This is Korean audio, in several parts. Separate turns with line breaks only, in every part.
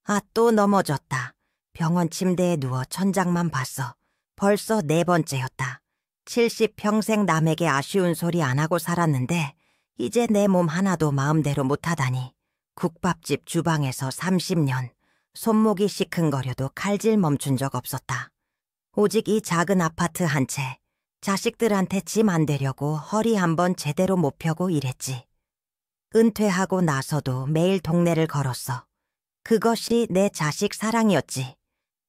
아, 또 넘어졌다. 병원 침대에 누워 천장만 봤어. 벌써 4번째였다. 70평생 남에게 아쉬운 소리 안 하고 살았는데 이제 내 몸 하나도 마음대로 못하다니. 국밥집 주방에서 30년, 손목이 시큰거려도 칼질 멈춘 적 없었다. 오직 이 작은 아파트 한 채, 자식들한테 짐 안 되려고 허리 한번 제대로 못 펴고 일했지. 은퇴하고 나서도 매일 동네를 걸었어. 그것이 내 자식 사랑이었지.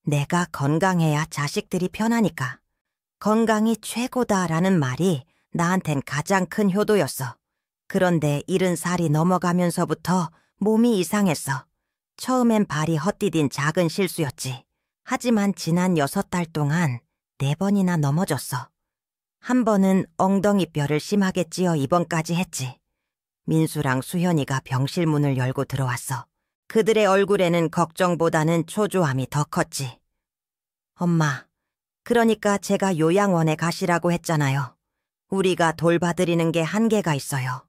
내가 건강해야 자식들이 편하니까. 건강이 최고다라는 말이 나한텐 가장 큰 효도였어. 그런데 70살이 넘어가면서부터 몸이 이상했어. 처음엔 발이 헛디딘 작은 실수였지. 하지만 지난 6달 동안 4번이나 넘어졌어. 한 번은 엉덩이뼈를 심하게 찧어 입원까지 했지. 민수랑 수현이가 병실 문을 열고 들어왔어. 그들의 얼굴에는 걱정보다는 초조함이 더 컸지. 엄마, 그러니까 제가 요양원에 가시라고 했잖아요. 우리가 돌봐드리는 게 한계가 있어요.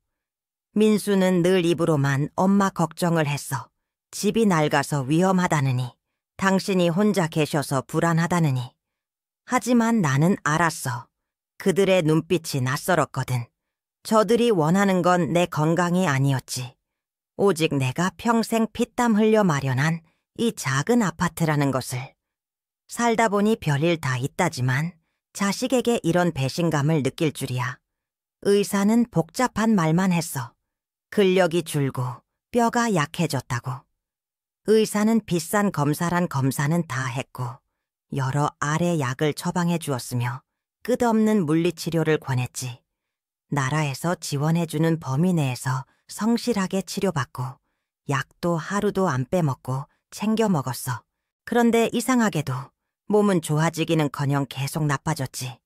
민수는 늘 입으로만 엄마 걱정을 했어. 집이 낡아서 위험하다느니, 당신이 혼자 계셔서 불안하다느니. 하지만 나는 알았어. 그들의 눈빛이 낯설었거든. 저들이 원하는 건 내 건강이 아니었지. 오직 내가 평생 피땀 흘려 마련한 이 작은 아파트라는 것을. 살다 보니 별일 다 있다지만 자식에게 이런 배신감을 느낄 줄이야. 의사는 복잡한 말만 했어. 근력이 줄고 뼈가 약해졌다고. 의사는 비싼 검사란 검사는 다 했고 여러 알의 약을 처방해 주었으며 끝없는 물리치료를 권했지. 나라에서 지원해주는 범위 내에서 성실하게 치료받고 약도 하루도 안 빼먹고 챙겨 먹었어. 그런데 이상하게도 몸은 좋아지기는커녕 계속 나빠졌지.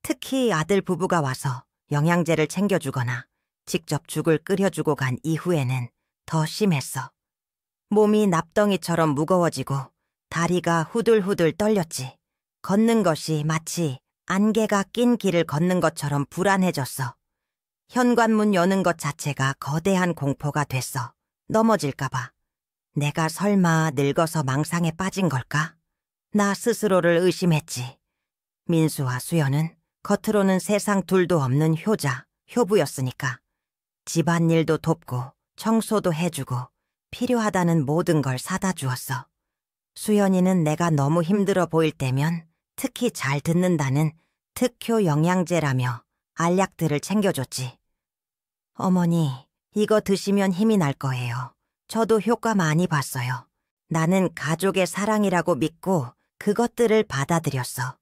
특히 아들 부부가 와서 영양제를 챙겨주거나 직접 죽을 끓여주고 간 이후에는 더 심했어. 몸이 납덩이처럼 무거워지고 다리가 후들후들 떨렸지. 걷는 것이 마치 안개가 낀 길을 걷는 것처럼 불안해졌어. 현관문 여는 것 자체가 거대한 공포가 됐어. 넘어질까봐. 내가 설마 늙어서 망상에 빠진 걸까? 나 스스로를 의심했지. 민수와 수연은 겉으로는 세상 둘도 없는 효자, 효부였으니까. 집안일도 돕고 청소도 해주고 필요하다는 모든 걸 사다 주었어. 수연이는 내가 너무 힘들어 보일 때면 특히 잘 듣는다는 특효 영양제라며 알약들을 챙겨줬지. 어머니, 이거 드시면 힘이 날 거예요. 저도 효과 많이 봤어요. 나는 가족의 사랑이라고 믿고 그것들을 받아들였어.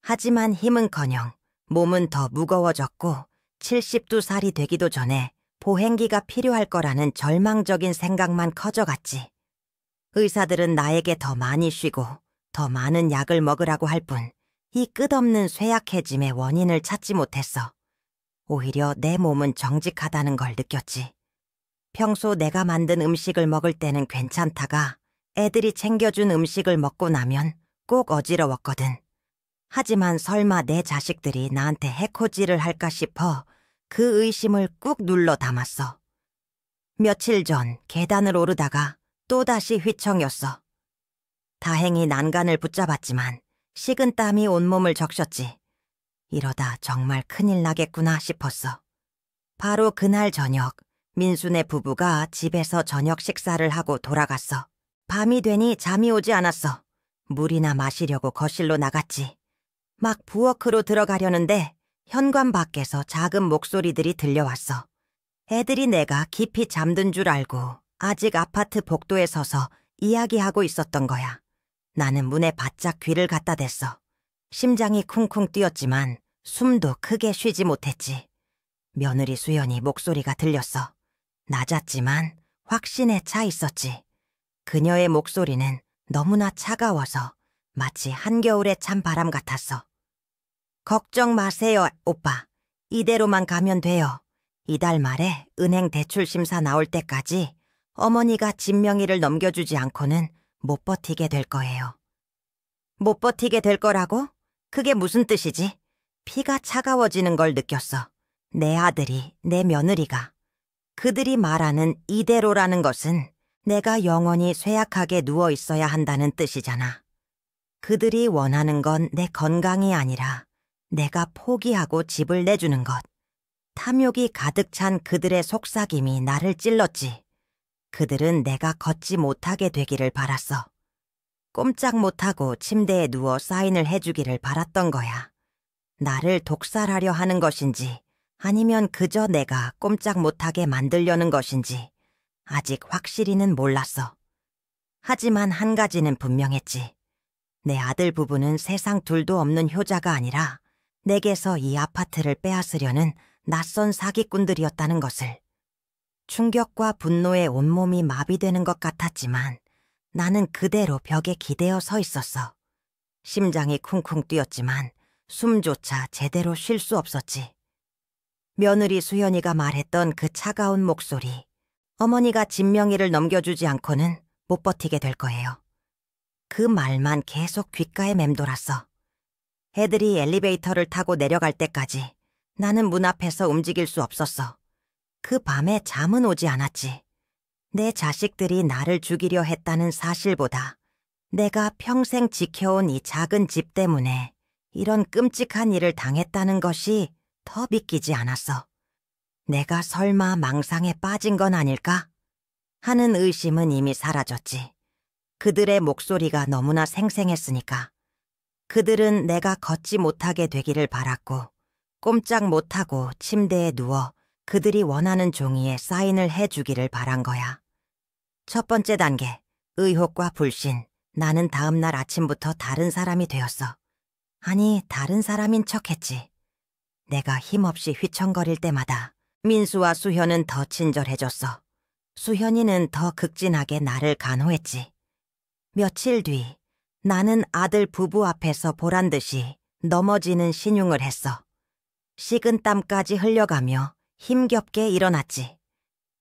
하지만 힘은커녕 몸은 더 무거워졌고 72살이 되기도 전에 보행기가 필요할 거라는 절망적인 생각만 커져갔지. 의사들은 나에게 더 많이 쉬고 더 많은 약을 먹으라고 할 뿐 이 끝없는 쇠약해짐의 원인을 찾지 못했어. 오히려 내 몸은 정직하다는 걸 느꼈지. 평소 내가 만든 음식을 먹을 때는 괜찮다가 애들이 챙겨준 음식을 먹고 나면 꼭 어지러웠거든. 하지만 설마 내 자식들이 나한테 해코지를 할까 싶어 그 의심을 꾹 눌러 담았어. 며칠 전 계단을 오르다가 또다시 휘청였어. 다행히 난간을 붙잡았지만 식은땀이 온몸을 적셨지. 이러다 정말 큰일 나겠구나 싶었어. 바로 그날 저녁 민수네 부부가 집에서 저녁 식사를 하고 돌아갔어. 밤이 되니 잠이 오지 않았어. 물이나 마시려고 거실로 나갔지. 막 부엌으로 들어가려는데 현관 밖에서 작은 목소리들이 들려왔어. 애들이 내가 깊이 잠든 줄 알고 아직 아파트 복도에 서서 이야기하고 있었던 거야. 나는 문에 바짝 귀를 갖다 댔어. 심장이 쿵쿵 뛰었지만 숨도 크게 쉬지 못했지. 며느리 수연이 목소리가 들렸어. 낮았지만 확신에 차 있었지. 그녀의 목소리는 너무나 차가워서 마치 한겨울의 찬바람 같았어. 걱정 마세요, 오빠. 이대로만 가면 돼요. 이달 말에 은행 대출 심사 나올 때까지 어머니가 집 명의를 넘겨주지 않고는 못 버티게 될 거예요. 못 버티게 될 거라고? 그게 무슨 뜻이지? 피가 차가워지는 걸 느꼈어. 내 아들이, 내 며느리가. 그들이 말하는 이대로라는 것은 내가 영원히 쇠약하게 누워 있어야 한다는 뜻이잖아. 그들이 원하는 건 내 건강이 아니라 내가 포기하고 집을 내주는 것. 탐욕이 가득 찬 그들의 속삭임이 나를 찔렀지. 그들은 내가 걷지 못하게 되기를 바랐어. 꼼짝 못하고 침대에 누워 사인을 해주기를 바랐던 거야. 나를 독살하려 하는 것인지 아니면 그저 내가 꼼짝 못하게 만들려는 것인지 아직 확실히는 몰랐어. 하지만 한 가지는 분명했지. 내 아들 부부는 세상 둘도 없는 효자가 아니라 내게서 이 아파트를 빼앗으려는 낯선 사기꾼들이었다는 것을. 충격과 분노에 온몸이 마비되는 것 같았지만 나는 그대로 벽에 기대어 서 있었어. 심장이 쿵쿵 뛰었지만 숨조차 제대로 쉴 수 없었지. 며느리 수연이가 말했던 그 차가운 목소리. 어머니가 진명이를 넘겨주지 않고는 못 버티게 될 거예요. 그 말만 계속 귓가에 맴돌았어. 애들이 엘리베이터를 타고 내려갈 때까지 나는 문 앞에서 움직일 수 없었어. 그 밤에 잠은 오지 않았지. 내 자식들이 나를 죽이려 했다는 사실보다 내가 평생 지켜온 이 작은 집 때문에 이런 끔찍한 일을 당했다는 것이 더 믿기지 않았어. 내가 설마 망상에 빠진 건 아닐까? 하는 의심은 이미 사라졌지. 그들의 목소리가 너무나 생생했으니까. 그들은 내가 걷지 못하게 되기를 바랐고 꼼짝 못하고 침대에 누워 그들이 원하는 종이에 사인을 해주기를 바란 거야. 첫 번째 단계, 의혹과 불신. 나는 다음 날 아침부터 다른 사람이 되었어. 아니, 다른 사람인 척했지. 내가 힘없이 휘청거릴 때마다 민수와 수현은 더 친절해졌어. 수현이는 더 극진하게 나를 간호했지. 며칠 뒤 나는 아들 부부 앞에서 보란듯이 넘어지는 신용을 했어. 식은 땀까지 흘려가며 힘겹게 일어났지.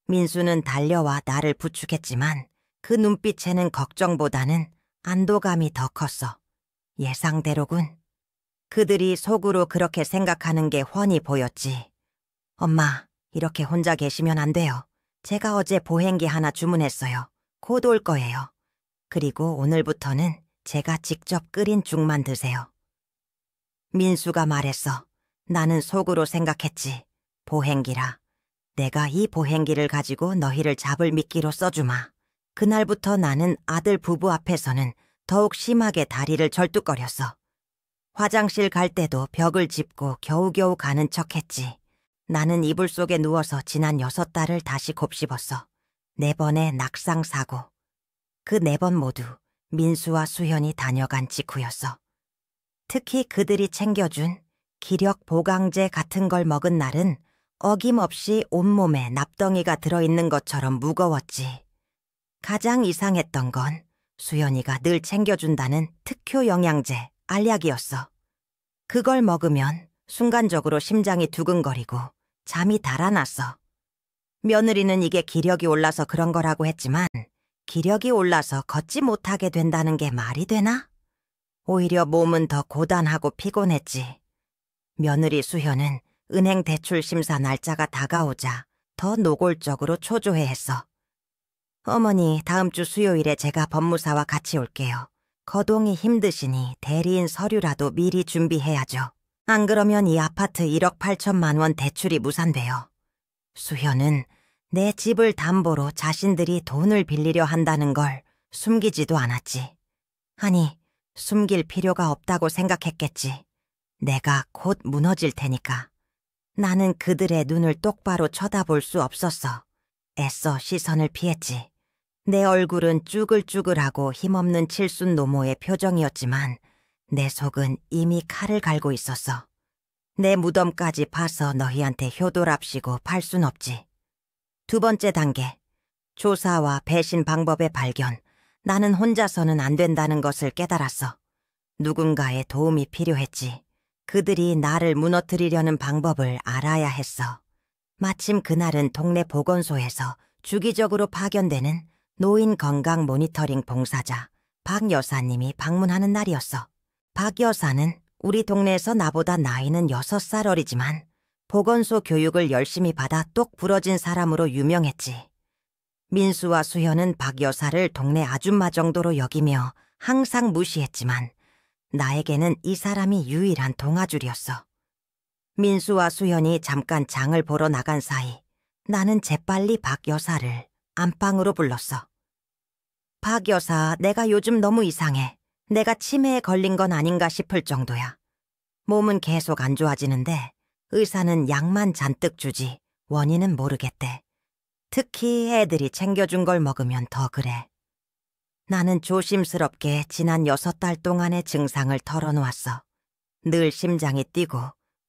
민수는 달려와 나를 부축했지만 그 눈빛에는 걱정보다는 안도감이 더 컸어. 예상대로군. 그들이 속으로 그렇게 생각하는 게 훤히 보였지. 엄마, 이렇게 혼자 계시면 안 돼요. 제가 어제 보행기 하나 주문했어요. 곧 올 거예요. 그리고 오늘부터는 제가 직접 끓인 죽만 드세요. 민수가 말했어. 나는 속으로 생각했지. 보행기라. 내가 이 보행기를 가지고 너희를 잡을 미끼로 써주마. 그날부터 나는 아들 부부 앞에서는 더욱 심하게 다리를 절뚝거렸어. 화장실 갈 때도 벽을 짚고 겨우겨우 가는 척했지. 나는 이불 속에 누워서 지난 6달을 다시 곱씹었어. 4번의 낙상 사고. 그 4번 모두 민수와 수현이 다녀간 직후였어. 특히 그들이 챙겨준 기력 보강제 같은 걸 먹은 날은 어김없이 온몸에 납덩이가 들어있는 것처럼 무거웠지. 가장 이상했던 건 수연이가 늘 챙겨준다는 특효 영양제 알약이었어. 그걸 먹으면 순간적으로 심장이 두근거리고 잠이 달아났어. 며느리는 이게 기력이 올라서 그런 거라고 했지만 기력이 올라서 걷지 못하게 된다는 게 말이 되나? 오히려 몸은 더 고단하고 피곤했지. 며느리 수현은 은행 대출 심사 날짜가 다가오자 더 노골적으로 초조해했어. 어머니, 다음 주 수요일에 제가 법무사와 같이 올게요. 거동이 힘드시니 대리인 서류라도 미리 준비해야죠. 안 그러면 이 아파트 1억 8천만 원 대출이 무산돼요. 수현은 내 집을 담보로 자신들이 돈을 빌리려 한다는 걸 숨기지도 않았지. 아니, 숨길 필요가 없다고 생각했겠지. 내가 곧 무너질 테니까. 나는 그들의 눈을 똑바로 쳐다볼 수 없었어. 애써 시선을 피했지. 내 얼굴은 쭈글쭈글하고 힘없는 칠순 노모의 표정이었지만 내 속은 이미 칼을 갈고 있었어. 내 무덤까지 파서 너희한테 효도랍시고 팔 순 없지. 2번째 단계, 조사와 배신 방법의 발견. 나는 혼자서는 안 된다는 것을 깨달았어. 누군가의 도움이 필요했지. 그들이 나를 무너뜨리려는 방법을 알아야 했어. 마침 그날은 동네 보건소에서 주기적으로 파견되는 노인 건강 모니터링 봉사자 박 여사님이 방문하는 날이었어. 박 여사는 우리 동네에서 나보다 나이는 6살 어리지만 보건소 교육을 열심히 받아 똑 부러진 사람으로 유명했지. 민수와 수현은 박 여사를 동네 아줌마 정도로 여기며 항상 무시했지만 나에게는 이 사람이 유일한 동아줄이었어. 민수와 수현이 잠깐 장을 보러 나간 사이 나는 재빨리 박 여사를 안방으로 불렀어. 박 여사, 내가 요즘 너무 이상해. 내가 치매에 걸린 건 아닌가 싶을 정도야. 몸은 계속 안 좋아지는데 의사는 약만 잔뜩 주지 원인은 모르겠대. 특히 애들이 챙겨준 걸 먹으면 더 그래. 나는 조심스럽게 지난 6달 동안의 증상을 털어놓았어. 늘 심장이 뛰고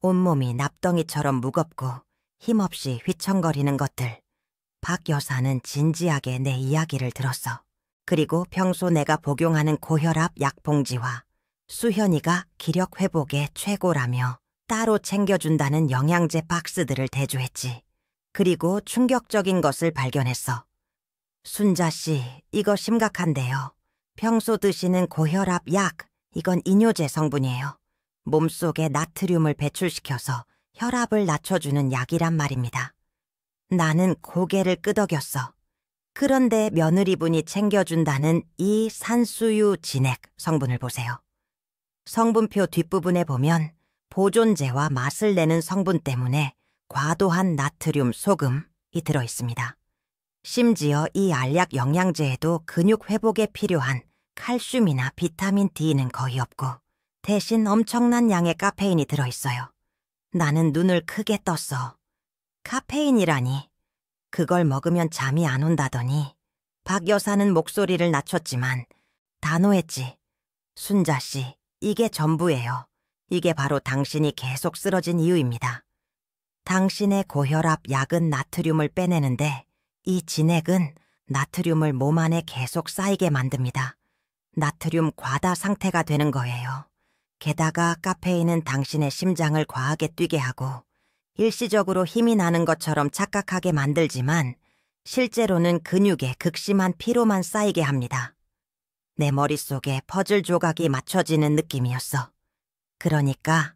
온몸이 납덩이처럼 무겁고 힘없이 휘청거리는 것들. 박 여사는 진지하게 내 이야기를 들었어. 그리고 평소 내가 복용하는 고혈압 약봉지와 수현이가 기력 회복에 최고라며 따로 챙겨준다는 영양제 박스들을 대조했지. 그리고 충격적인 것을 발견했어. 순자 씨, 이거 심각한데요. 평소 드시는 고혈압 약, 이건 이뇨제 성분이에요. 몸속에 나트륨을 배출시켜서 혈압을 낮춰주는 약이란 말입니다. 나는 고개를 끄덕였어. 그런데 며느리분이 챙겨준다는 이 산수유 진액 성분을 보세요. 성분표 뒷부분에 보면 보존제와 맛을 내는 성분 때문에 과도한 나트륨 소금이 들어있습니다. 심지어 이 알약 영양제에도 근육 회복에 필요한 칼슘이나 비타민 D는 거의 없고 대신 엄청난 양의 카페인이 들어있어요. 나는 눈을 크게 떴어. 카페인이라니. 그걸 먹으면 잠이 안 온다더니 박 여사는 목소리를 낮췄지만 단호했지. 순자 씨, 이게 전부예요. 이게 바로 당신이 계속 쓰러진 이유입니다. 당신의 고혈압 약은 나트륨을 빼내는데 이 진액은 나트륨을 몸 안에 계속 쌓이게 만듭니다. 나트륨 과다 상태가 되는 거예요. 게다가 카페인은 당신의 심장을 과하게 뛰게 하고 일시적으로 힘이 나는 것처럼 착각하게 만들지만 실제로는 근육에 극심한 피로만 쌓이게 합니다. 내 머릿속에 퍼즐 조각이 맞춰지는 느낌이었어. 그러니까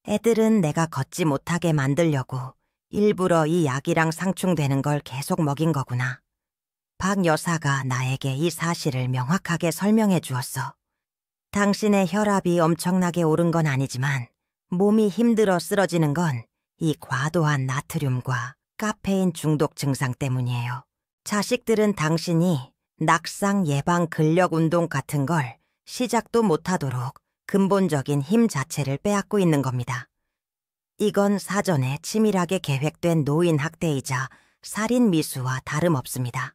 애들은 내가 걷지 못하게 만들려고 일부러 이 약이랑 상충되는 걸 계속 먹인 거구나. 박 여사가 나에게 이 사실을 명확하게 설명해 주었어. 당신의 혈압이 엄청나게 오른 건 아니지만 몸이 힘들어 쓰러지는 건 이 과도한 나트륨과 카페인 중독 증상 때문이에요. 자식들은 당신이 낙상 예방 근력 운동 같은 걸 시작도 못하도록 근본적인 힘 자체를 빼앗고 있는 겁니다. 이건 사전에 치밀하게 계획된 노인 학대이자 살인 미수와 다름없습니다.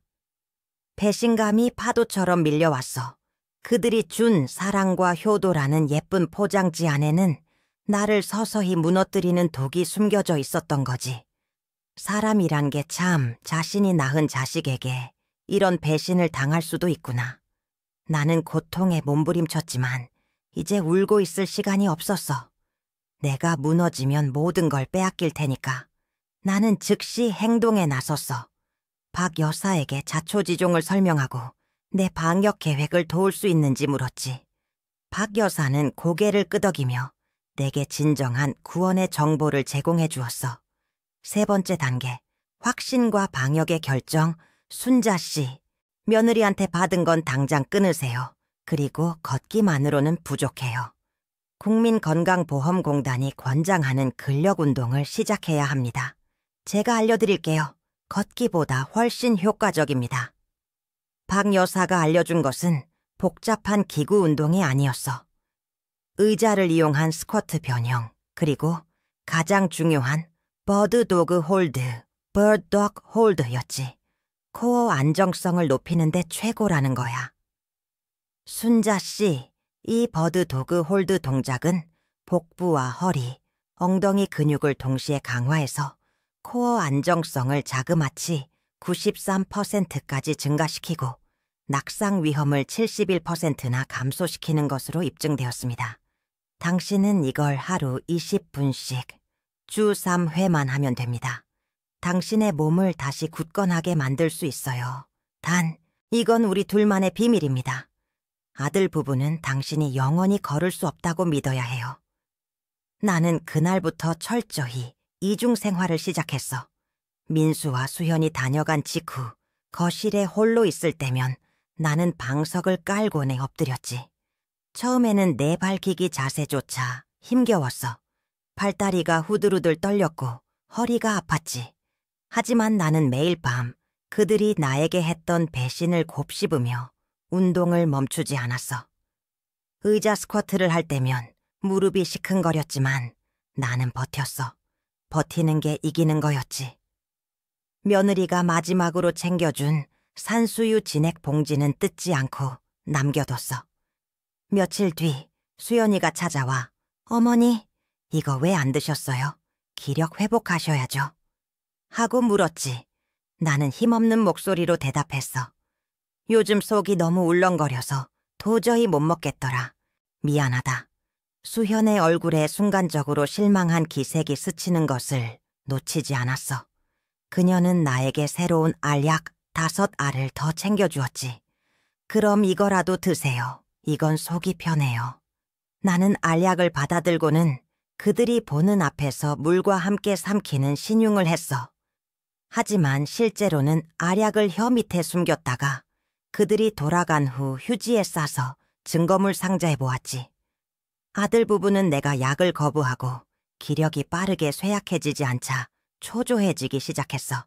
배신감이 파도처럼 밀려왔어. 그들이 준 사랑과 효도라는 예쁜 포장지 안에는 나를 서서히 무너뜨리는 독이 숨겨져 있었던 거지. 사람이란 게 참 자신이 낳은 자식에게 이런 배신을 당할 수도 있구나. 나는 고통에 몸부림쳤지만 이제 울고 있을 시간이 없었어. 내가 무너지면 모든 걸 빼앗길 테니까. 나는 즉시 행동에 나섰어. 박 여사에게 자초지종을 설명하고 내 방역 계획을 도울 수 있는지 물었지. 박 여사는 고개를 끄덕이며 내게 진정한 구원의 정보를 제공해 주었어. 3번째 단계, 확신과 방역의 결정. 순자 씨, 며느리한테 받은 건 당장 끊으세요. 그리고 걷기만으로는 부족해요. 국민건강보험공단이 권장하는 근력운동을 시작해야 합니다. 제가 알려드릴게요. 걷기보다 훨씬 효과적입니다. 박 여사가 알려준 것은 복잡한 기구 운동이 아니었어. 의자를 이용한 스쿼트 변형, 그리고 가장 중요한 버드도그 홀드, 버드독 홀드였지. 코어 안정성을 높이는 데 최고라는 거야. 순자 씨, 이 버드도그 홀드 동작은 복부와 허리, 엉덩이 근육을 동시에 강화해서 코어 안정성을 자그마치 93%까지 증가시키고 낙상 위험을 71%나 감소시키는 것으로 입증되었습니다. 당신은 이걸 하루 20분씩 주 3회만 하면 됩니다. 당신의 몸을 다시 굳건하게 만들 수 있어요. 단, 이건 우리 둘만의 비밀입니다. 아들 부부는 당신이 영원히 걸을 수 없다고 믿어야 해요. 나는 그날부터 철저히 이중 생활을 시작했어. 민수와 수현이 다녀간 직후 거실에 홀로 있을 때면 나는 방석을 깔고내 엎드렸지. 처음에는 내 밝히기 자세조차 힘겨웠어. 팔다리가 후들후들 떨렸고 허리가 아팠지. 하지만 나는 매일 밤 그들이 나에게 했던 배신을 곱씹으며 운동을 멈추지 않았어. 의자 스쿼트를 할 때면 무릎이 시큰거렸지만 나는 버텼어. 버티는 게 이기는 거였지. 며느리가 마지막으로 챙겨준 산수유 진액 봉지는 뜯지 않고 남겨뒀어. 며칠 뒤 수연이가 찾아와 어머니, 이거 왜 안 드셨어요? 기력 회복하셔야죠. 하고 물었지. 나는 힘없는 목소리로 대답했어. 요즘 속이 너무 울렁거려서 도저히 못 먹겠더라. 미안하다. 수현의 얼굴에 순간적으로 실망한 기색이 스치는 것을 놓치지 않았어. 그녀는 나에게 새로운 알약 5알을 더 챙겨주었지. 그럼 이거라도 드세요. 이건 속이 편해요. 나는 알약을 받아들고는 그들이 보는 앞에서 물과 함께 삼키는 신용을 했어. 하지만 실제로는 알약을 혀 밑에 숨겼다가 그들이 돌아간 후 휴지에 싸서 증거물 상자에 보았지. 아들 부부는 내가 약을 거부하고 기력이 빠르게 쇠약해지지 않자 초조해지기 시작했어.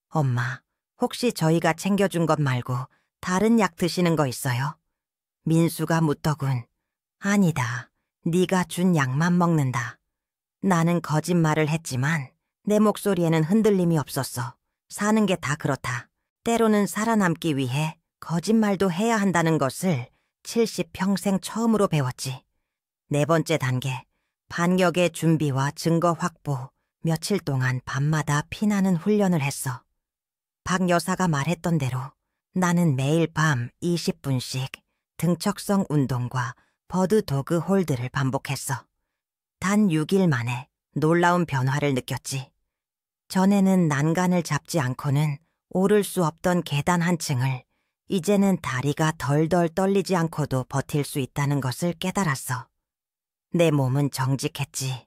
엄마, 혹시 저희가 챙겨준 것 말고 다른 약 드시는 거 있어요? 민수가 묻더군. 아니다. 네가 준 약만 먹는다. 나는 거짓말을 했지만 내 목소리에는 흔들림이 없었어. 사는 게 다 그렇다. 때로는 살아남기 위해 거짓말도 해야 한다는 것을 70평생 처음으로 배웠지. 4번째 단계, 반격의 준비와 증거 확보. 며칠 동안 밤마다 피나는 훈련을 했어. 박 여사가 말했던 대로 나는 매일 밤 20분씩 등척성 운동과 버드 도그 홀드를 반복했어. 단 6일 만에 놀라운 변화를 느꼈지. 전에는 난간을 잡지 않고는 오를 수 없던 계단 한 층을 이제는 다리가 덜덜 떨리지 않고도 버틸 수 있다는 것을 깨달았어. 내 몸은 정직했지.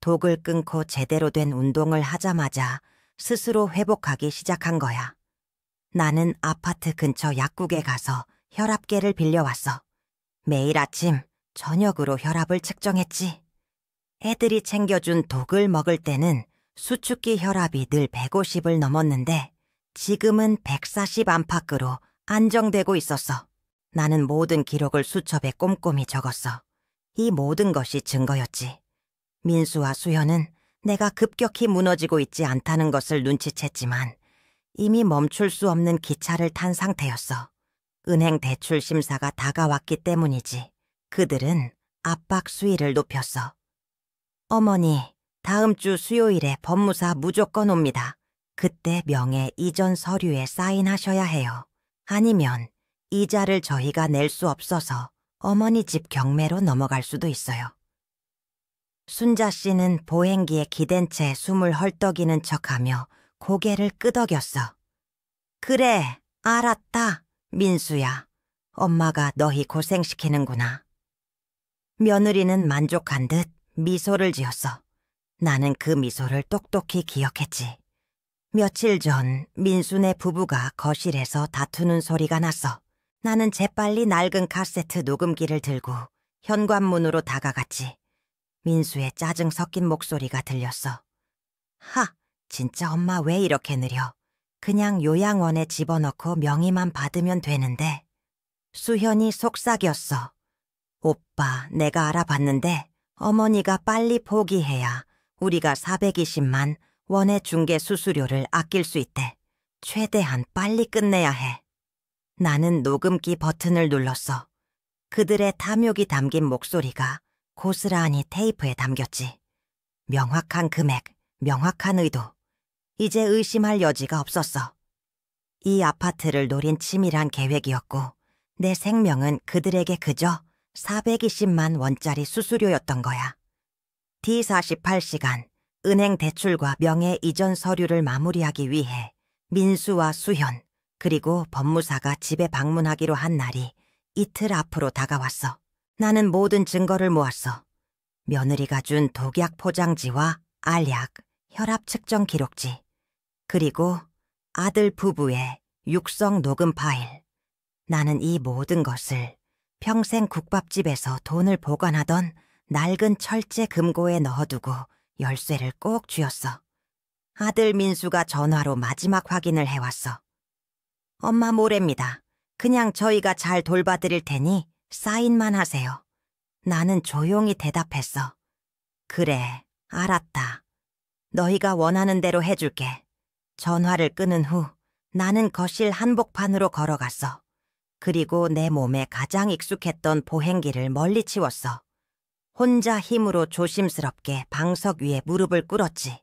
독을 끊고 제대로 된 운동을 하자마자 스스로 회복하기 시작한 거야. 나는 아파트 근처 약국에 가서 혈압계를 빌려왔어. 매일 아침 저녁으로 혈압을 측정했지. 애들이 챙겨준 독을 먹을 때는 수축기 혈압이 늘 150을 넘었는데 지금은 140 안팎으로 안정되고 있었어. 나는 모든 기록을 수첩에 꼼꼼히 적었어. 이 모든 것이 증거였지. 민수와 수현은 내가 급격히 무너지고 있지 않다는 것을 눈치챘지만 이미 멈출 수 없는 기차를 탄 상태였어. 은행 대출 심사가 다가왔기 때문이지. 그들은 압박 수위를 높였어. 어머니, 다음 주 수요일에 법무사 무조건 옵니다. 그때 명예 이전 서류에 사인하셔야 해요. 아니면 이자를 저희가 낼 수 없어서 어머니 집 경매로 넘어갈 수도 있어요. 순자 씨는 보행기에 기댄 채 숨을 헐떡이는 척하며 고개를 끄덕였어. 그래, 알았다, 민수야. 엄마가 너희 고생시키는구나. 며느리는 만족한 듯 미소를 지었어. 나는 그 미소를 똑똑히 기억했지. 며칠 전 민수네 부부가 거실에서 다투는 소리가 났어. 나는 재빨리 낡은 카세트 녹음기를 들고 현관문으로 다가갔지. 민수의 짜증 섞인 목소리가 들렸어. 하, 진짜 엄마 왜 이렇게 느려. 그냥 요양원에 집어넣고 명의만 받으면 되는데. 수현이 속삭였어. 오빠, 내가 알아봤는데 어머니가 빨리 포기해야 우리가 420만 원의 중개 수수료를 아낄 수 있대. 최대한 빨리 끝내야 해. 나는 녹음기 버튼을 눌렀어. 그들의 탐욕이 담긴 목소리가 고스란히 테이프에 담겼지. 명확한 금액, 명확한 의도. 이제 의심할 여지가 없었어. 이 아파트를 노린 치밀한 계획이었고 내 생명은 그들에게 그저 420만 원짜리 수수료였던 거야. D48시간 은행 대출과 명예 이전 서류를 마무리하기 위해 민수와 수현 그리고 법무사가 집에 방문하기로 한 날이 이틀 앞으로 다가왔어. 나는 모든 증거를 모았어. 며느리가 준 독약 포장지와 알약, 혈압 측정 기록지, 그리고 아들 부부의 육성 녹음 파일. 나는 이 모든 것을 평생 국밥집에서 돈을 보관하던 낡은 철제 금고에 넣어두고 열쇠를 꼭 쥐었어. 아들 민수가 전화로 마지막 확인을 해왔어. 엄마 모레입니다. 그냥 저희가 잘 돌봐드릴 테니 사인만 하세요. 나는 조용히 대답했어. 그래, 알았다. 너희가 원하는 대로 해줄게. 전화를 끊은 후 나는 거실 한복판으로 걸어갔어. 그리고 내 몸에 가장 익숙했던 보행기를 멀리 치웠어. 혼자 힘으로 조심스럽게 방석 위에 무릎을 꿇었지.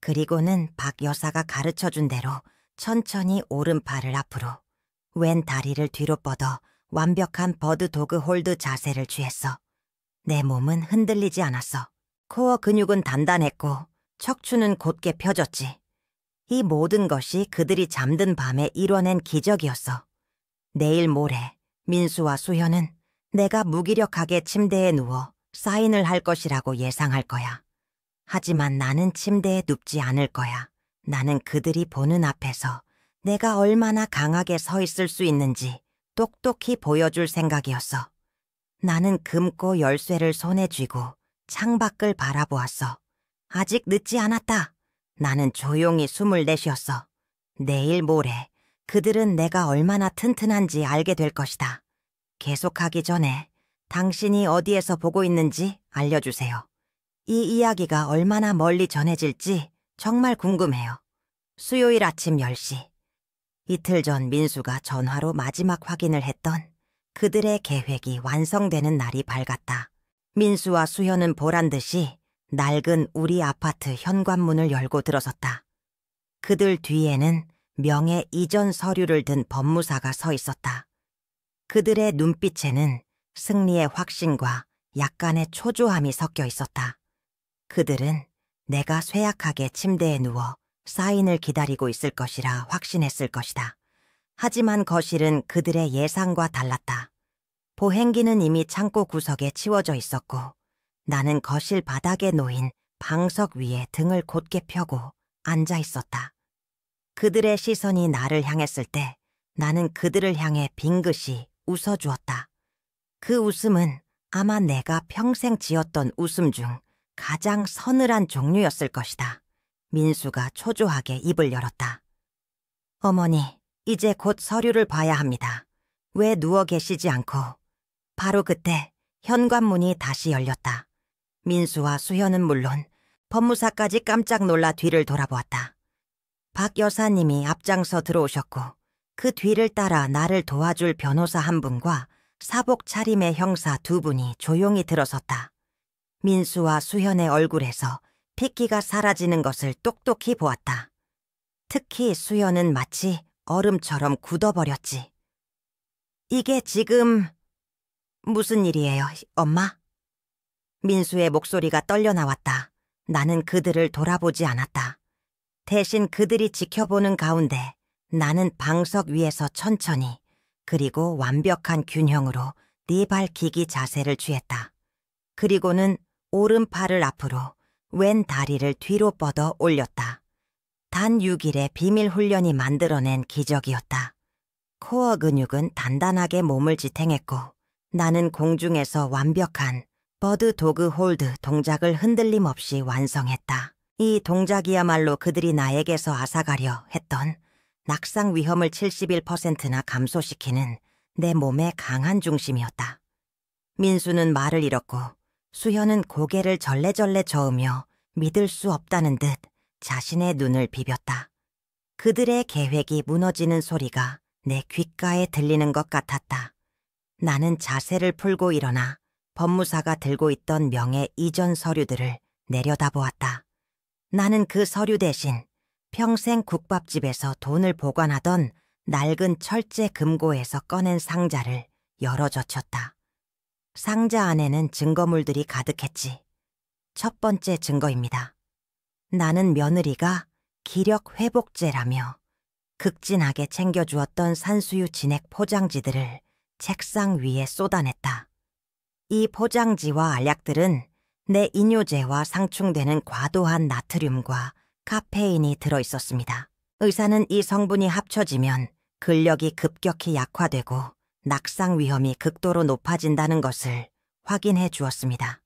그리고는 박 여사가 가르쳐준 대로 천천히 오른팔을 앞으로, 왼 다리를 뒤로 뻗어 완벽한 버드 도그 홀드 자세를 취했어. 내 몸은 흔들리지 않았어. 코어 근육은 단단했고 척추는 곧게 펴졌지. 이 모든 것이 그들이 잠든 밤에 이뤄낸 기적이었어. 내일 모레 민수와 수현은 내가 무기력하게 침대에 누워 사인을 할 것이라고 예상할 거야. 하지만 나는 침대에 눕지 않을 거야. 나는 그들이 보는 앞에서 내가 얼마나 강하게 서 있을 수 있는지 똑똑히 보여줄 생각이었어. 나는 금고 열쇠를 손에 쥐고 창밖을 바라보았어. 아직 늦지 않았다. 나는 조용히 숨을 내쉬었어. 내일 모레 그들은 내가 얼마나 튼튼한지 알게 될 것이다. 계속하기 전에 당신이 어디에서 보고 있는지 알려주세요. 이 이야기가 얼마나 멀리 전해질지 정말 궁금해요. 수요일 아침 10시. 이틀 전 민수가 전화로 마지막 확인을 했던 그들의 계획이 완성되는 날이 밝았다. 민수와 수현은 보란듯이 낡은 우리 아파트 현관문을 열고 들어섰다. 그들 뒤에는 명예 이전 서류를 든 법무사가 서 있었다. 그들의 눈빛에는 승리의 확신과 약간의 초조함이 섞여 있었다. 그들은 내가 쇠약하게 침대에 누워 사인을 기다리고 있을 것이라 확신했을 것이다. 하지만 거실은 그들의 예상과 달랐다. 보행기는 이미 창고 구석에 치워져 있었고 나는 거실 바닥에 놓인 방석 위에 등을 곧게 펴고 앉아 있었다. 그들의 시선이 나를 향했을 때 나는 그들을 향해 빙긋이 웃어주었다. 그 웃음은 아마 내가 평생 지었던 웃음 중 가장 서늘한 종류였을 것이다. 민수가 초조하게 입을 열었다. 어머니, 이제 곧 서류를 봐야 합니다. 왜 누워 계시지 않고. 바로 그때 현관문이 다시 열렸다. 민수와 수현은 물론 법무사까지 깜짝 놀라 뒤를 돌아보았다. 박 여사님이 앞장서 들어오셨고 그 뒤를 따라 나를 도와줄 변호사 한 분과 사복 차림의 형사 2분이 조용히 들어섰다. 민수와 수현의 얼굴에서 핏기가 사라지는 것을 똑똑히 보았다. 특히 수현은 마치 얼음처럼 굳어버렸지. 이게 지금 무슨 일이에요, 엄마? 민수의 목소리가 떨려 나왔다. 나는 그들을 돌아보지 않았다. 대신 그들이 지켜보는 가운데 나는 방석 위에서 천천히 그리고 완벽한 균형으로 네 발 기기 자세를 취했다. 그리고는 오른팔을 앞으로 왼 다리를 뒤로 뻗어 올렸다. 단 6일의 비밀 훈련이 만들어낸 기적이었다. 코어 근육은 단단하게 몸을 지탱했고 나는 공중에서 완벽한 버드 도그 홀드 동작을 흔들림 없이 완성했다. 이 동작이야말로 그들이 나에게서 앗아가려 했던 낙상 위험을 71%나 감소시키는 내 몸의 강한 중심이었다. 민수는 말을 잃었고 수현은 고개를 절레절레 저으며 믿을 수 없다는 듯 자신의 눈을 비볐다. 그들의 계획이 무너지는 소리가 내 귓가에 들리는 것 같았다. 나는 자세를 풀고 일어나 법무사가 들고 있던 명예 이전 서류들을 내려다보았다. 나는 그 서류 대신 평생 국밥집에서 돈을 보관하던 낡은 철제 금고에서 꺼낸 상자를 열어젖혔다. 상자 안에는 증거물들이 가득했지. 첫 번째 증거입니다. 나는 며느리가 기력 회복제라며 극진하게 챙겨주었던 산수유 진액 포장지들을 책상 위에 쏟아냈다. 이 포장지와 알약들은 내 이뇨제와 상충되는 과도한 나트륨과 카페인이 들어있었습니다. 의사는 이 성분이 합쳐지면 근력이 급격히 약화되고 낙상 위험이 극도로 높아진다는 것을 확인해 주었습니다.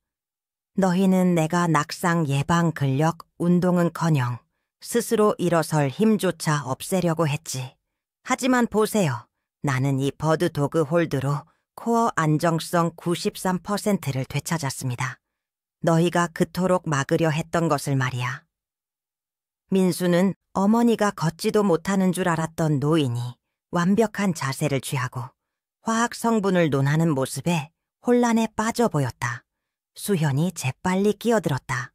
너희는 내가 낙상 예방 근력 운동은커녕 스스로 일어설 힘조차 없애려고 했지. 하지만 보세요. 나는 이 버드 도그 홀드로 코어 안정성 93%를 되찾았습니다. 너희가 그토록 막으려 했던 것을 말이야. 민수는 어머니가 걷지도 못하는 줄 알았던 노인이 완벽한 자세를 취하고 화학 성분을 논하는 모습에 혼란에 빠져 보였다. 수현이 재빨리 끼어들었다.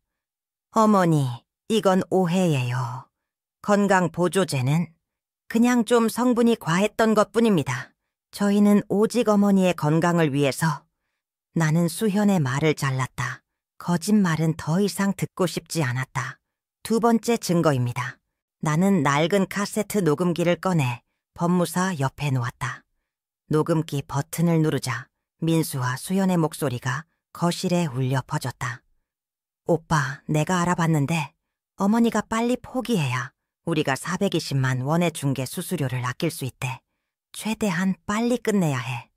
어머니, 이건 오해예요. 건강보조제는 그냥 좀 성분이 과했던 것뿐입니다. 저희는 오직 어머니의 건강을 위해서. 나는 수현의 말을 잘랐다. 거짓말은 더 이상 듣고 싶지 않았다. 두 번째 증거입니다. 나는 낡은 카세트 녹음기를 꺼내 법무사 옆에 놓았다. 녹음기 버튼을 누르자 민수와 수현의 목소리가 거실에 울려 퍼졌다. 오빠, 내가 알아봤는데 어머니가 빨리 포기해야 우리가 420만 원의 중개 수수료를 아낄 수 있대. 최대한 빨리 끝내야 해.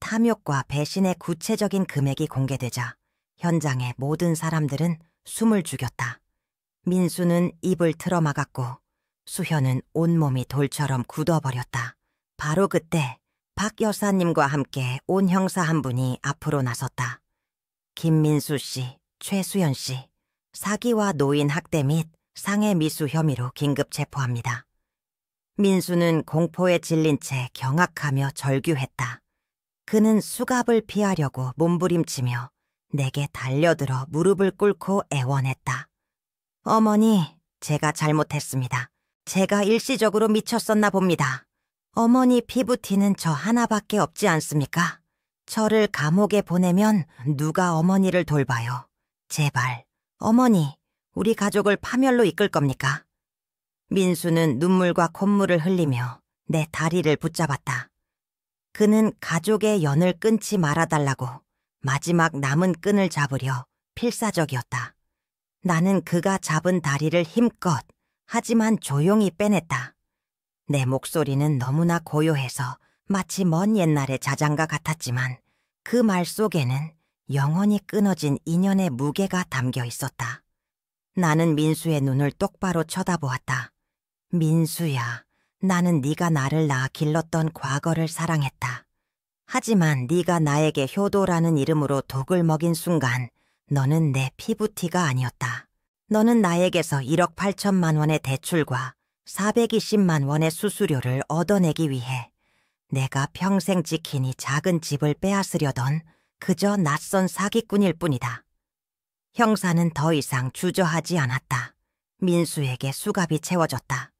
탐욕과 배신의 구체적인 금액이 공개되자 현장의 모든 사람들은 숨을 죽였다. 민수는 입을 틀어막았고 수현은 온몸이 돌처럼 굳어버렸다. 바로 그때 박 여사님과 함께 온 형사 한 분이 앞으로 나섰다. 김민수 씨, 최수연 씨, 사기와 노인 학대 및 상해 미수 혐의로 긴급 체포합니다. 민수는 공포에 질린 채 경악하며 절규했다. 그는 수갑을 피하려고 몸부림치며 내게 달려들어 무릎을 꿇고 애원했다. 어머니, 제가 잘못했습니다. 제가 일시적으로 미쳤었나 봅니다. 어머니 피부티는 저 하나밖에 없지 않습니까? 저를 감옥에 보내면 누가 어머니를 돌봐요. 제발, 어머니, 우리 가족을 파멸로 이끌 겁니까? 민수는 눈물과 콧물을 흘리며 내 다리를 붙잡았다. 그는 가족의 연을 끊지 말아달라고 마지막 남은 끈을 잡으려 필사적이었다. 나는 그가 잡은 다리를 힘껏 하지만 조용히 빼냈다. 내 목소리는 너무나 고요해서 마치 먼 옛날의 자장가 같았지만 그 말 속에는 영원히 끊어진 인연의 무게가 담겨 있었다. 나는 민수의 눈을 똑바로 쳐다보았다. 민수야, 나는 네가 나를 낳아 길렀던 과거를 사랑했다. 하지만 네가 나에게 효도라는 이름으로 독을 먹인 순간 너는 내 피부티가 아니었다. 너는 나에게서 1억 8천만 원의 대출과 420만 원의 수수료를 얻어내기 위해 내가 평생 지키니 작은 집을 빼앗으려던 그저 낯선 사기꾼일 뿐이다. 형사는 더 이상 주저하지 않았다. 민수에게 수갑이 채워졌다.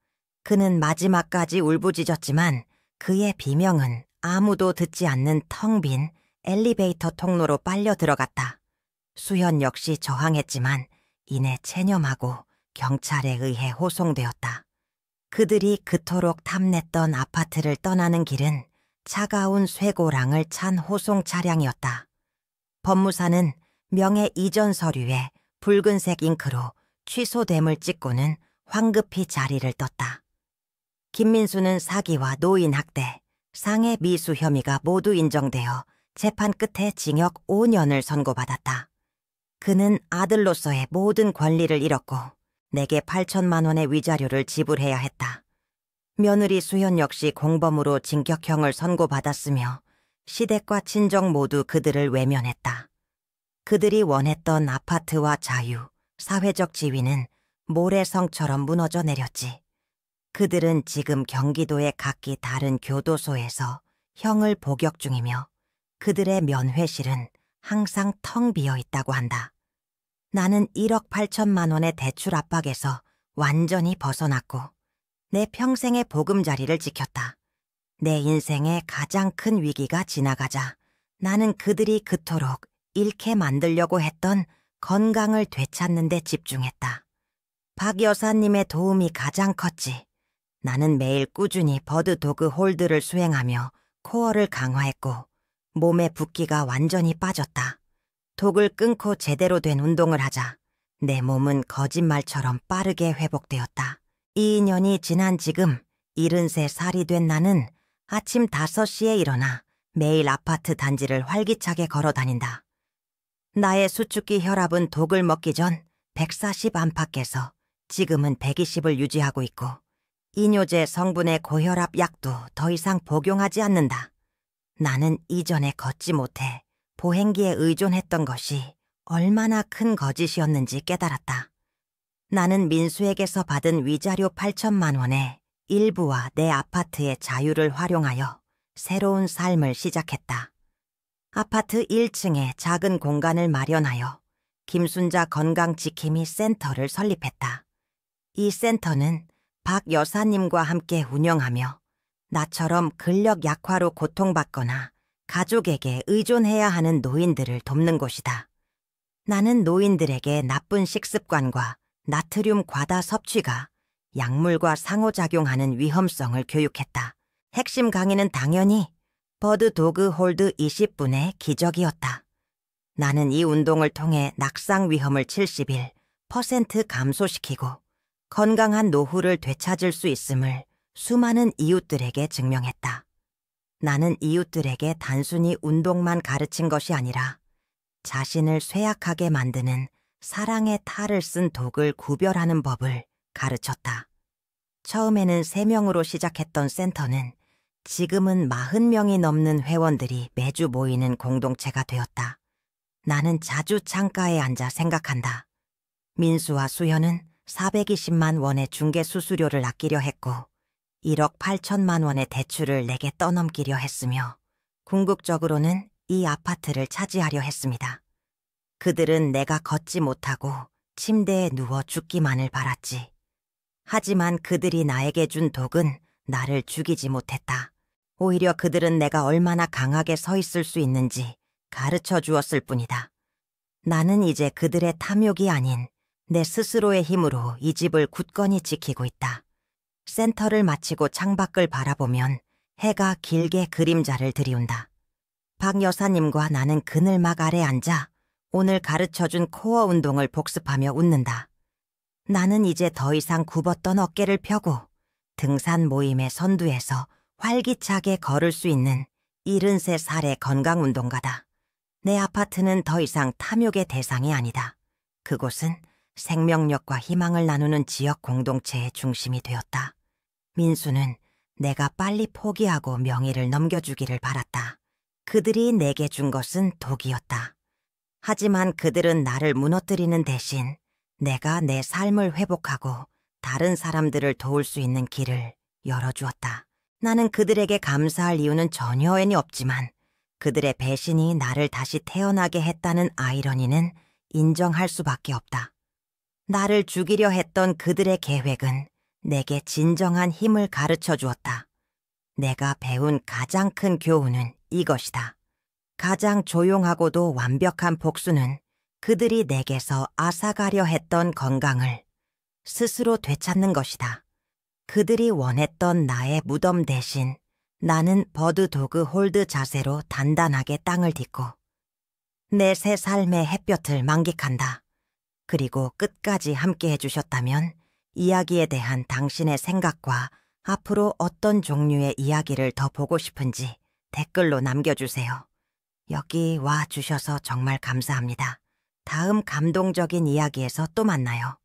그는 마지막까지 울부짖었지만 그의 비명은 아무도 듣지 않는 텅 빈 엘리베이터 통로로 빨려 들어갔다. 수현 역시 저항했지만 이내 체념하고 경찰에 의해 호송되었다. 그들이 그토록 탐냈던 아파트를 떠나는 길은 차가운 쇠고랑을 찬 호송 차량이었다. 법무사는 명예 이전 서류에 붉은색 잉크로 취소됨을 찍고는 황급히 자리를 떴다. 김민수는 사기와 노인 학대, 상해 미수 혐의가 모두 인정되어 재판 끝에 징역 5년을 선고받았다. 그는 아들로서의 모든 권리를 잃었고 내게 8천만 원의 위자료를 지불해야 했다. 며느리 수현 역시 공범으로 징역형을 선고받았으며 시댁과 친정 모두 그들을 외면했다. 그들이 원했던 아파트와 자유, 사회적 지위는 모래성처럼 무너져 내렸지. 그들은 지금 경기도의 각기 다른 교도소에서 형을 복역 중이며 그들의 면회실은 항상 텅 비어 있다고 한다. 나는 1억 8천만 원의 대출 압박에서 완전히 벗어났고 내 평생의 보금자리를 지켰다. 내 인생의 가장 큰 위기가 지나가자 나는 그들이 그토록 잃게 만들려고 했던 건강을 되찾는 데 집중했다. 박 여사님의 도움이 가장 컸지. 나는 매일 꾸준히 버드 도그 홀드를 수행하며 코어를 강화했고 몸의 붓기가 완전히 빠졌다. 독을 끊고 제대로 된 운동을 하자 내 몸은 거짓말처럼 빠르게 회복되었다. 이 년이 지난 지금 73살이 된 나는 아침 5시에 일어나 매일 아파트 단지를 활기차게 걸어 다닌다. 나의 수축기 혈압은 독을 먹기 전 140 안팎에서 지금은 120을 유지하고 있고 이뇨제 성분의 고혈압 약도 더 이상 복용하지 않는다. 나는 이전에 걷지 못해 보행기에 의존했던 것이 얼마나 큰 거짓이었는지 깨달았다. 나는 민수에게서 받은 위자료 8천만 원의 일부와 내 아파트의 자유를 활용하여 새로운 삶을 시작했다. 아파트 1층에 작은 공간을 마련하여 김순자 건강지킴이 센터를 설립했다. 이 센터는 박 여사님과 함께 운영하며 나처럼 근력 약화로 고통받거나 가족에게 의존해야 하는 노인들을 돕는 곳이다. 나는 노인들에게 나쁜 식습관과 나트륨 과다 섭취가 약물과 상호작용하는 위험성을 교육했다. 핵심 강의는 당연히 버드 도그 홀드 20분의 기적이었다. 나는 이 운동을 통해 낙상 위험을 71% 감소시키고 건강한 노후를 되찾을 수 있음을 수많은 이웃들에게 증명했다. 나는 이웃들에게 단순히 운동만 가르친 것이 아니라 자신을 쇠약하게 만드는 사랑의 탈을 쓴 독을 구별하는 법을 가르쳤다. 처음에는 3명으로 시작했던 센터는 지금은 40명이 넘는 회원들이 매주 모이는 공동체가 되었다. 나는 자주 창가에 앉아 생각한다. 민수와 수현은 420만 원의 중개 수수료를 아끼려 했고 1억 8천만 원의 대출을 내게 떠넘기려 했으며 궁극적으로는 이 아파트를 차지하려 했습니다. 그들은 내가 걷지 못하고 침대에 누워 죽기만을 바랐지. 하지만 그들이 나에게 준 독은 나를 죽이지 못했다. 오히려 그들은 내가 얼마나 강하게 서 있을 수 있는지 가르쳐 주었을 뿐이다. 나는 이제 그들의 탐욕이 아닌 내 스스로의 힘으로 이 집을 굳건히 지키고 있다. 센터를 마치고 창밖을 바라보면 해가 길게 그림자를 들이운다. 박 여사님과 나는 그늘막 아래 앉아 오늘 가르쳐준 코어 운동을 복습하며 웃는다. 나는 이제 더 이상 굽었던 어깨를 펴고 등산 모임의 선두에서 활기차게 걸을 수 있는 73살의 건강운동가다. 내 아파트는 더 이상 탐욕의 대상이 아니다. 그곳은 생명력과 희망을 나누는 지역 공동체의 중심이 되었다. 민수는 내가 빨리 포기하고 명의를 넘겨주기를 바랐다. 그들이 내게 준 것은 독이었다. 하지만 그들은 나를 무너뜨리는 대신 내가 내 삶을 회복하고 다른 사람들을 도울 수 있는 길을 열어주었다. 나는 그들에게 감사할 이유는 전혀 없지만 그들의 배신이 나를 다시 태어나게 했다는 아이러니는 인정할 수밖에 없다. 나를 죽이려 했던 그들의 계획은 내게 진정한 힘을 가르쳐 주었다. 내가 배운 가장 큰 교훈은 이것이다. 가장 조용하고도 완벽한 복수는 그들이 내게서 앗아가려 했던 건강을 스스로 되찾는 것이다. 그들이 원했던 나의 무덤 대신 나는 버드 도그 홀드 자세로 단단하게 땅을 딛고 내 새 삶의 햇볕을 만끽한다. 그리고 끝까지 함께 해주셨다면 이야기에 대한 당신의 생각과 앞으로 어떤 종류의 이야기를 더 보고 싶은지 댓글로 남겨주세요. 여기 와 주셔서 정말 감사합니다. 다음 감동적인 이야기에서 또 만나요.